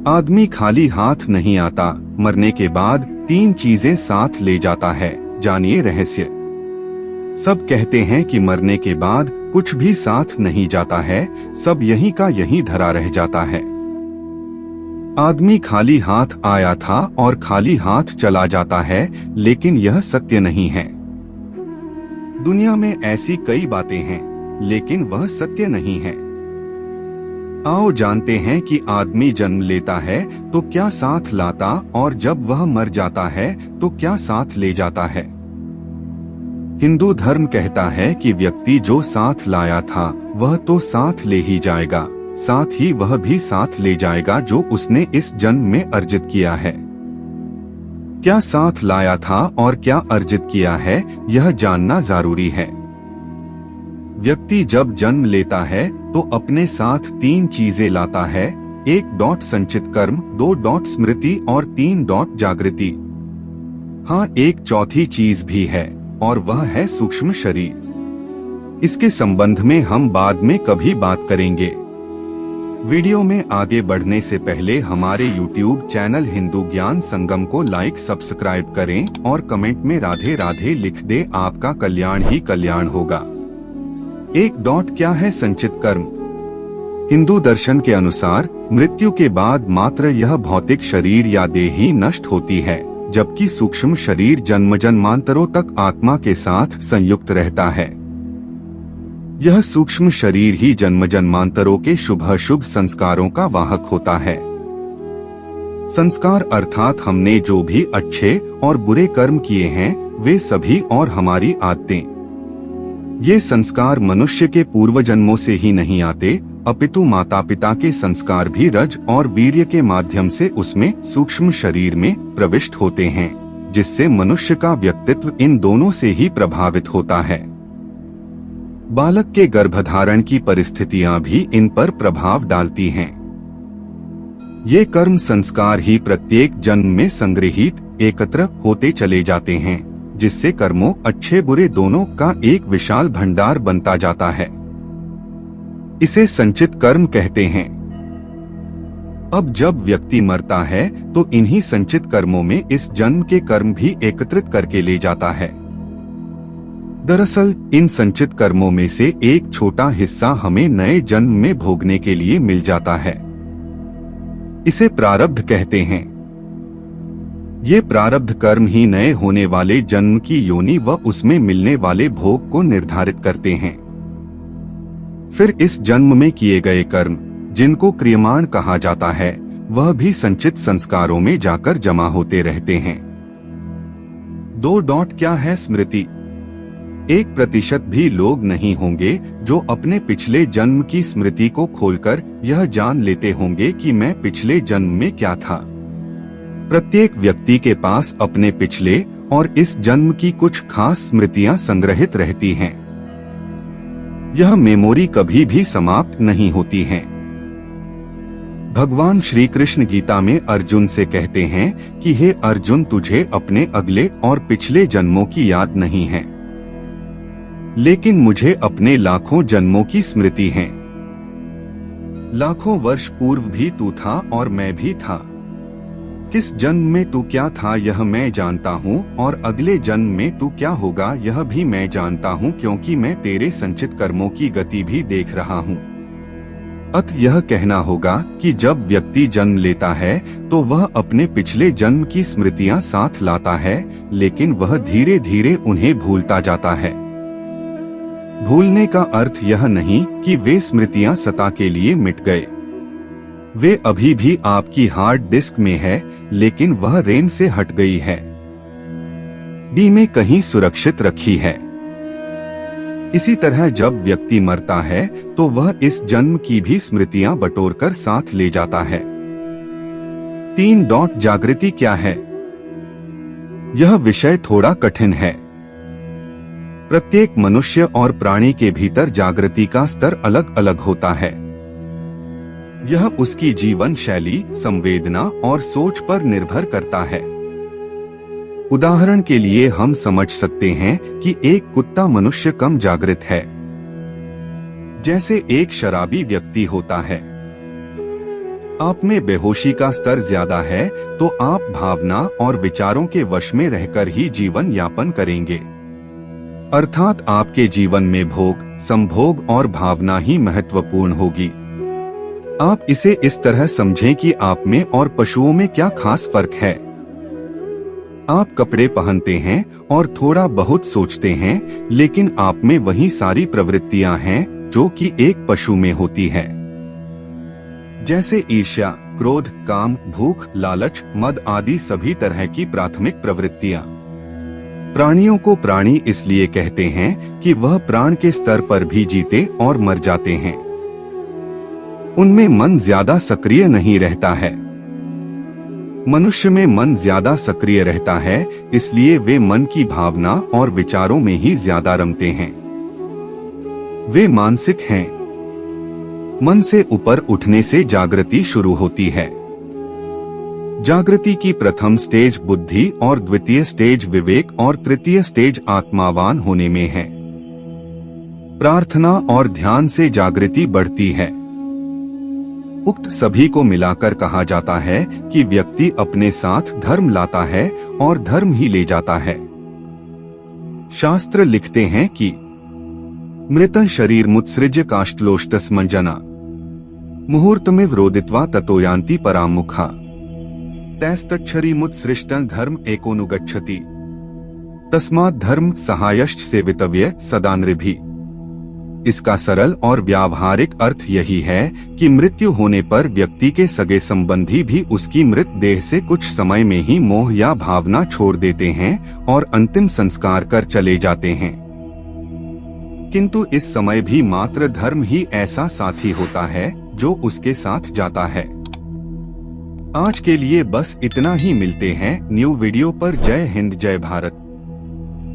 आदमी खाली हाथ नहीं आता, मरने के बाद 3 चीजें साथ ले जाता है, जानिए रहस्य। सब कहते हैं कि मरने के बाद कुछ भी साथ नहीं जाता है, सब यहीं का यहीं धरा रह जाता है। आदमी खाली हाथ आया था और खाली हाथ चला जाता है, लेकिन यह सत्य नहीं है। दुनिया में ऐसी कई बातें हैं, लेकिन वह सत्य नहीं है। आओ जानते हैं कि आदमी जन्म लेता है तो क्या साथ लाता, और जब वह मर जाता है तो क्या साथ ले जाता है। हिंदू धर्म कहता है कि व्यक्ति जो साथ लाया था वह तो साथ ले ही जाएगा, साथ ही वह भी साथ ले जाएगा जो उसने इस जन्म में अर्जित किया है। क्या साथ लाया था और क्या अर्जित किया है, यह जानना जरूरी है। व्यक्ति जब जन्म लेता है तो अपने साथ 3 चीजें लाता है, 1 संचित कर्म, 2 स्मृति और 3 जागृति। हाँ, एक चौथी चीज भी है और वह है सूक्ष्म शरीर। इसके संबंध में हम बाद में कभी बात करेंगे। वीडियो में आगे बढ़ने से पहले हमारे YouTube चैनल हिंदू ज्ञान संगम को लाइक सब्सक्राइब करें और कमेंट में राधे राधे लिख दे, आपका कल्याण ही कल्याण होगा। 1 क्या है संचित कर्म? हिंदू दर्शन के अनुसार मृत्यु के बाद मात्र यह भौतिक शरीर या देह ही नष्ट होती है, जबकि सूक्ष्म शरीर जन्म जन्मांतरों तक आत्मा के साथ संयुक्त रहता है। यह सूक्ष्म शरीर ही जन्म जन्मांतरों के शुभ संस्कारों का वाहक होता है। संस्कार अर्थात हमने जो भी अच्छे और बुरे कर्म किए हैं वे सभी और हमारी आदतें। ये संस्कार मनुष्य के पूर्व जन्मों से ही नहीं आते, अपितु माता पिता के संस्कार भी रज और वीर्य के माध्यम से उसमें सूक्ष्म शरीर में प्रविष्ट होते हैं, जिससे मनुष्य का व्यक्तित्व इन दोनों से ही प्रभावित होता है। बालक के गर्भधारण की परिस्थितियां भी इन पर प्रभाव डालती हैं। ये कर्म संस्कार ही प्रत्येक जन्म में संग्रहित एकत्र होते चले जाते हैं, जिससे कर्मों अच्छे बुरे दोनों का एक विशाल भंडार बनता जाता है। इसे संचित कर्म कहते हैं। अब जब व्यक्ति मरता है तो इन्हीं संचित कर्मों में इस जन्म के कर्म भी एकत्रित करके ले जाता है। दरअसल इन संचित कर्मों में से एक छोटा हिस्सा हमें नए जन्म में भोगने के लिए मिल जाता है। इसे प्रारब्ध कहते हैं। ये प्रारब्ध कर्म ही नए होने वाले जन्म की योनि व उसमें मिलने वाले भोग को निर्धारित करते हैं। फिर इस जन्म में किए गए कर्म, जिनको क्रियमाण कहा जाता है, वह भी संचित संस्कारों में जाकर जमा होते रहते हैं। 2 क्या है स्मृति? 1% भी लोग नहीं होंगे जो अपने पिछले जन्म की स्मृति को खोलकर यह जान लेते होंगे कि मैं पिछले जन्म में क्या था। प्रत्येक व्यक्ति के पास अपने पिछले और इस जन्म की कुछ खास स्मृतियां संग्रहित रहती हैं। यह मेमोरी कभी भी समाप्त नहीं होती हैं। भगवान श्री कृष्ण गीता में अर्जुन से कहते हैं कि हे अर्जुन, तुझे अपने अगले और पिछले जन्मों की याद नहीं है, लेकिन मुझे अपने लाखों जन्मों की स्मृति है। लाखों वर्ष पूर्व भी तू था और मैं भी था। किस जन्म में तू क्या था यह मैं जानता हूँ, और अगले जन्म में तू क्या होगा यह भी मैं जानता हूँ, क्योंकि मैं तेरे संचित कर्मों की गति भी देख रहा हूँ। अत यह कहना होगा कि जब व्यक्ति जन्म लेता है तो वह अपने पिछले जन्म की स्मृतियां साथ लाता है, लेकिन वह धीरे धीरे उन्हें भूलता जाता है। भूलने का अर्थ यह नहीं कि वे स्मृतियां सदा के लिए मिट गए। वे अभी भी आपकी हार्ड डिस्क में है, लेकिन वह रेन से हट गई है, डी में कहीं सुरक्षित रखी है। इसी तरह जब व्यक्ति मरता है तो वह इस जन्म की भी स्मृतियां बटोरकर साथ ले जाता है। 3 जागृति क्या है? यह विषय थोड़ा कठिन है। प्रत्येक मनुष्य और प्राणी के भीतर जागृति का स्तर अलग अलग होता है। यह उसकी जीवन शैली, संवेदना और सोच पर निर्भर करता है। उदाहरण के लिए हम समझ सकते हैं कि एक कुत्ता मनुष्य कम जागृत है, जैसे एक शराबी व्यक्ति होता है। आप में बेहोशी का स्तर ज्यादा है तो आप भावना और विचारों के वश में रहकर ही जीवन यापन करेंगे। अर्थात आपके जीवन में भोग, संभोग और भावना ही महत्वपूर्ण होगी। आप इसे इस तरह समझें कि आप में और पशुओं में क्या खास फर्क है। आप कपड़े पहनते हैं और थोड़ा बहुत सोचते हैं, लेकिन आप में वही सारी प्रवृत्तियां हैं जो कि एक पशु में होती है। जैसे ईर्ष्या, क्रोध, काम, भूख, लालच, मद आदि सभी तरह की प्राथमिक प्रवृत्तियां। प्राणियों को प्राणी इसलिए कहते हैं कि वह प्राण के स्तर पर भी जीते और मर जाते हैं। उनमें मन ज्यादा सक्रिय नहीं रहता है। मनुष्य में मन ज्यादा सक्रिय रहता है, इसलिए वे मन की भावना और विचारों में ही ज्यादा रमते हैं। वे मानसिक हैं। मन से ऊपर उठने से जागृति शुरू होती है। जागृति की प्रथम स्टेज बुद्धि और द्वितीय स्टेज विवेक और तृतीय स्टेज आत्मावान होने में है। प्रार्थना और ध्यान से जागृति बढ़ती है। उक्त सभी को मिलाकर कहा जाता है कि व्यक्ति अपने साथ धर्म लाता है और धर्म ही ले जाता है। शास्त्र लिखते हैं कि मृतं शरीर मुत्सृज्य काष्ठलोष्टस्मञ्जना मुहूर्तमिव रोदित्वा ततो यान्ति परामुखा तैस्तच्छरी मुत्सृष्टं धर्म एकोनुगच्छति तस्मात् धर्म सहायश्च सेवितव्य सदा नृभिः। इसका सरल और व्यावहारिक अर्थ यही है कि मृत्यु होने पर व्यक्ति के सगे संबंधी भी उसकी मृत देह से कुछ समय में ही मोह या भावना छोड़ देते हैं और अंतिम संस्कार कर चले जाते हैं। किंतु इस समय भी मात्र धर्म ही ऐसा साथी होता है जो उसके साथ जाता है। आज के लिए बस इतना ही। मिलते हैं न्यू वीडियो पर। जय हिंद, जय भारत।